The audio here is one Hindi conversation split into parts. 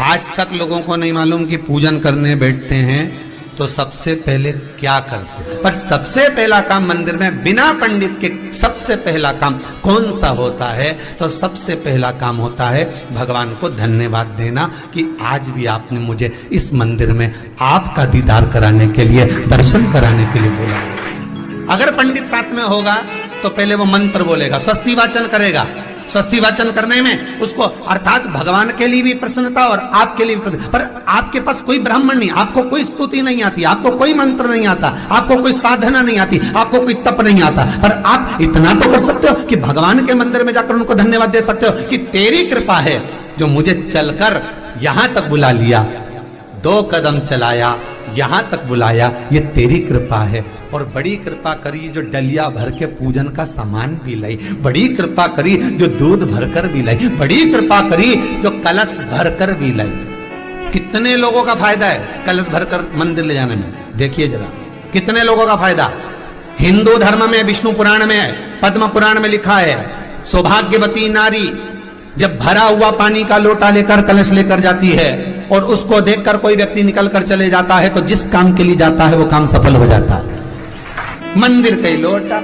आज तक लोगों को नहीं मालूम कि पूजन करने बैठते हैं तो सबसे पहले क्या करते हैं। पर सबसे पहला काम मंदिर में बिना पंडित के सबसे पहला काम कौन सा होता है? तो सबसे पहला काम होता है भगवान को धन्यवाद देना कि आज भी आपने मुझे इस मंदिर में आपका दीदार कराने के लिए, दर्शन कराने के लिए बोला। अगर पंडित साथ में होगा तो पहले वो मंत्र बोलेगा, स्वस्ति वाचन करेगा। स्वस्ति वाचन करने में उसको अर्थात भगवान के लिए भी प्रसन्नता और आपके लिए भी प्रसन्नता। पर आपके पास कोई ब्राह्मण नहीं, आपको कोई स्तुति नहीं आती, आपको कोई मंत्र नहीं आता, आपको कोई साधना नहीं आती, आपको कोई तप नहीं आता, पर आप इतना तो कर सकते हो कि भगवान के मंदिर में जाकर उनको धन्यवाद दे सकते हो कि तेरी कृपा है जो मुझे चलकर यहां तक बुला लिया, 2 कदम चलाया, यहां तक बुलाया, ये तेरी कृपा है। और बड़ी कृपा करी जो डलिया भर के पूजन का सामान भी लाई, बड़ी कृपा करी जो दूध भरकर भी लाई, बड़ी कृपा करी जो कलश भरकर भी लाई। कितने लोगों का फायदा है कलश भरकर मंदिर ले जाने में? देखिए जरा कितने लोगों का फायदा। हिंदू धर्म में विष्णु पुराण में, पद्म पुराण में लिखा है, सौभाग्यवती नारी जब भरा हुआ पानी का लोटा लेकर कलश लेकर जाती है और उसको देखकर कोई व्यक्ति निकल कर चले जाता है तो जिस काम के लिए जाता है वो काम सफल हो जाता है। मंदिर का ही लोटा,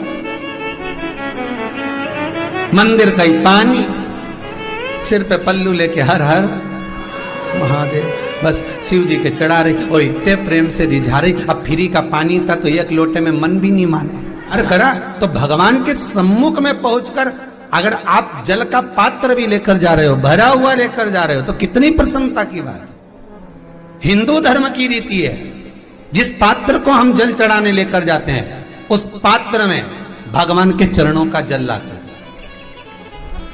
मंदिर का ही पानी, सिर पे पल्लू लेके हर हर महादेव बस शिव जी के चढ़ा रही और इतने प्रेम से रिझा रही। अब फ्री का पानी था तो एक लोटे में मन भी नहीं माने। अरे करा तो भगवान के सम्मुख में पहुंचकर अगर आप जल का पात्र भी लेकर जा रहे हो, भरा हुआ लेकर जा रहे हो, तो कितनी प्रसन्नता की बात है। हिंदू धर्म की रीति है, जिस पात्र को हम जल चढ़ाने लेकर जाते हैं उस पात्र में भगवान के चरणों का जल लाते हैं,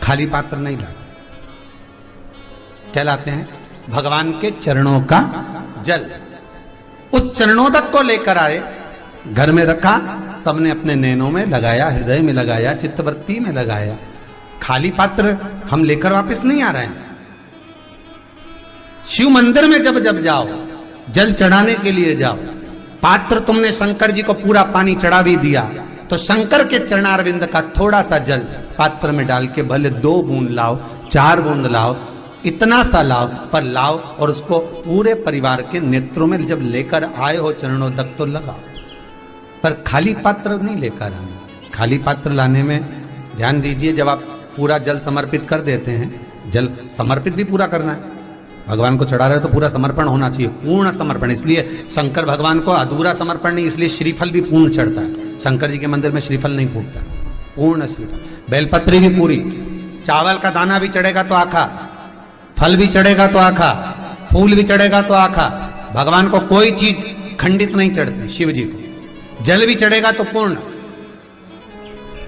खाली पात्र नहीं लाते। क्या लाते हैं? भगवान के चरणों का जल। उस चरणोदक को लेकर आए, घर में रखा, सबने अपने नैनों में लगाया, हृदय में लगाया, चित्तवृत्ति में लगाया। खाली पात्र हम लेकर वापस नहीं आ रहे हैं। शिव मंदिर में जब जब जाओ, जल चढ़ाने के लिए जाओ, पात्र तुमने शंकर जी को पूरा पानी चढ़ा भी दिया तो शंकर के चरणारविंद का थोड़ा सा जल पात्र में डाल के भले 2 बूंद लाओ, 4 बूंद लाओ, इतना सा लाओ, पर लाओ और उसको पूरे परिवार के नेत्रों में जब लेकर आए हो चरणोदक तो लगाओ। पर खाली पात्र नहीं लेकर आना। खाली पात्र लाने में ध्यान दीजिए, जब आप पूरा जल समर्पित कर देते हैं, जल समर्पित भी पूरा करना है, भगवान को चढ़ा रहे हो तो पूरा समर्पण होना चाहिए, पूर्ण समर्पण। इसलिए शंकर भगवान को अधूरा समर्पण नहीं, इसलिए श्रीफल भी पूर्ण चढ़ता है। शंकर जी के मंदिर में श्रीफल नहीं फूटता, पूर्ण श्रीफल। बेलपत्री भी पूरी, चावल का दाना भी चढ़ेगा तो आखा, फल भी चढ़ेगा तो आखा, फूल भी चढ़ेगा तो आखा। भगवान को कोई चीज खंडित नहीं चढ़ती, शिव जी को जल भी चढ़ेगा तो पूर्ण।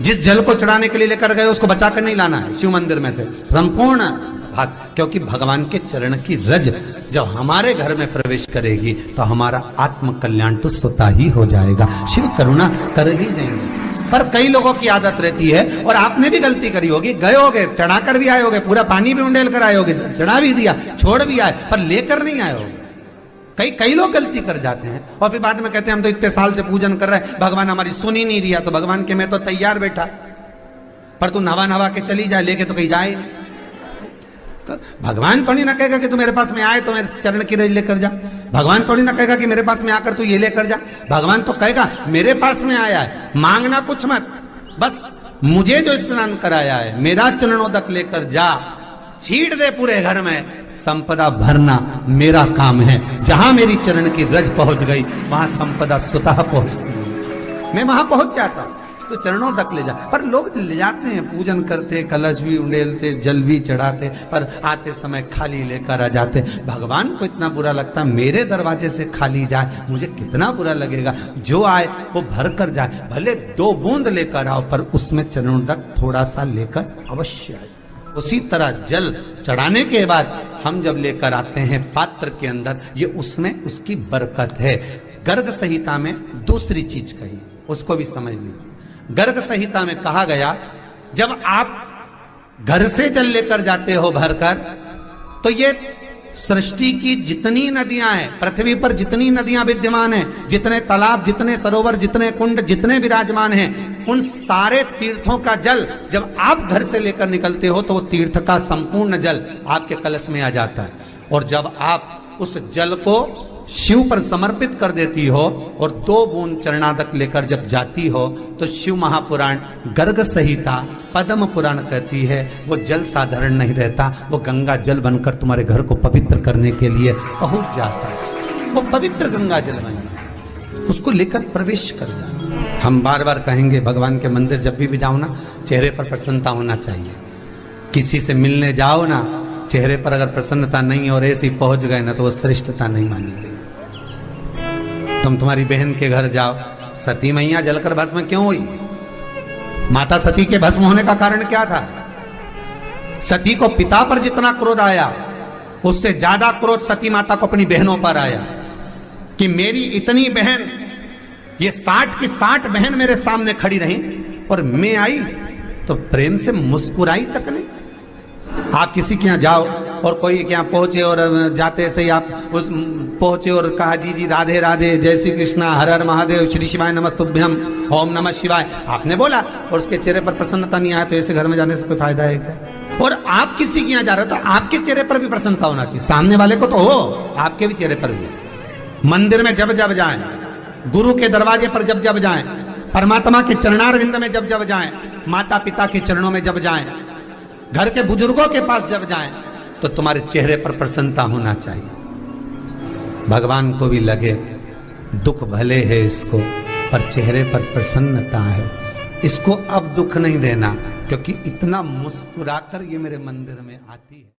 जिस जल को चढ़ाने के लिए लेकर गए उसको बचा कर नहीं लाना है शिव मंदिर में से, संपूर्ण भाग। क्योंकि भगवान के चरण की रज जब हमारे घर में प्रवेश करेगी तो हमारा आत्म कल्याण तो स्वतः ही हो जाएगा। शिव करुणा कर ही देंगे। पर कई लोगों की आदत रहती है, और आपने भी गलती करी होगी, गए होगे, चढ़ाकर भी आए होगे, पूरा पानी भी उंडेल कर आए होगे, चढ़ा भी दिया, छोड़ भी आए, पर लेकर नहीं आए होगे। कई लोग गलती कर जाते हैं और फिर बाद में कहते हैं हम तो इतने साल से पूजन कर रहे हैं, भगवान हमारी सुन ही नहीं दिया। तो भगवान के मैं तो तैयार बैठा, पर तू नवा के चली जाए, लेके तो कहीं जाए। तो भगवान थोड़ी ना कहेगा कि तू मेरे पास में आए तो मेरे चरण की रज लेकर जा। भगवान थोड़ी ना कहेगा कि मेरे पास में आकर तू ये लेकर जा। भगवान तो कहेगा मेरे पास में आया है, मांगना कुछ मत, बस मुझे जो स्नान कराया है मेरा चरणोदक लेकर जा, छीट दे पूरे घर में, संपदा भरना मेरा काम है। जहां मेरी चरण की रज पहुंच गई वहां संपदा स्वतः पहुंचती है, मैं वहां पहुंच जाता हूं। तो चरणों तक ले जा। पर लोग ले जाते हैं, पूजन करते, कलश भी उंडेलते, जल भी चढ़ाते, पर आते समय खाली लेकर आ जाते। भगवान को इतना बुरा लगता, मेरे दरवाजे से खाली जाए मुझे कितना बुरा लगेगा। जो आए वो भर कर जाए, भले 2 बूंद लेकर आओ, पर उसमें चरणों तक थोड़ा सा लेकर अवश्य आए। उसी तरह जल चढ़ाने के बाद हम जब लेकर आते हैं पात्र के अंदर, ये उसमें उसकी बरकत है। गर्ग संहिता में दूसरी चीज कही, उसको भी समझ लीजिए। गर्ग संहिता में कहा गया, जब आप घर से जल लेकर जाते हो भरकर, तो ये सृष्टि की जितनी नदियां हैं, पृथ्वी पर जितनी नदियां विद्यमान हैं, जितने तालाब, जितने सरोवर, जितने कुंड, जितने विराजमान हैं, उन सारे तीर्थों का जल जब आप घर से लेकर निकलते हो तो वो तीर्थ का संपूर्ण जल आपके कलश में आ जाता है। और जब आप उस जल को शिव पर समर्पित कर देती हो और 2 बूंद चरणादक लेकर जब जाती हो तो शिव महापुराण गर्ग संहिता पद्म पुराण कहती है वो जल साधारण नहीं रहता, वो गंगा जल बनकर तुम्हारे घर को पवित्र करने के लिए पहुंच जाता है। वो पवित्र गंगा जल बन जाता है, उसको लेकर प्रवेश कर जाए। हम बार बार कहेंगे भगवान के मंदिर जब भी जाओ ना, चेहरे पर प्रसन्नता होना चाहिए। किसी से मिलने जाओ ना, चेहरे पर अगर प्रसन्नता नहीं और ऐसे ही पहुंच गए ना तो वो श्रेष्ठता नहीं मानी गई। तुम तुम्हारी बहन के घर जाओ, सती मैया जलकर भस्म क्यों हुई? माता सती के भस्म होने का कारण क्या था? सती को पिता पर जितना क्रोध आया उससे ज्यादा क्रोध सती माता को अपनी बहनों पर आया कि मेरी इतनी बहन, ये 60 की 60 बहन मेरे सामने खड़ी रही और मैं आई तो प्रेम से मुस्कुराई तक नहीं। आप किसी के यहाँ जाओ और कोई के यहाँ पहुंचे और जाते से ही आप उस पहुंचे और कहा जी जी राधे राधे, जय श्री कृष्णा, हर हर महादेव, श्री शिवाय नमस्तुभ्यम, ओम नमः शिवाय आपने बोला और उसके चेहरे पर प्रसन्नता नहीं आया तो ऐसे घर में जाने से कोई फायदा है क्या? और आप किसी के यहाँ जा रहे हो तो आपके चेहरे पर भी प्रसन्नता होना चाहिए, सामने वाले को तो हो, आपके भी चेहरे पर भी। मंदिर में जब जब जाएं, गुरु के दरवाजे पर जब जब जाएं, परमात्मा के चरणारविंद में जब जब जाएं, माता पिता के चरणों में जब जाएं, घर के बुजुर्गों के पास जब जाएं तो तुम्हारे चेहरे पर प्रसन्नता होना चाहिए। भगवान को भी लगे दुख भले है इसको पर चेहरे पर प्रसन्नता है, इसको अब दुख नहीं देना क्योंकि इतना मुस्कुराकर ये मेरे मंदिर में आती है।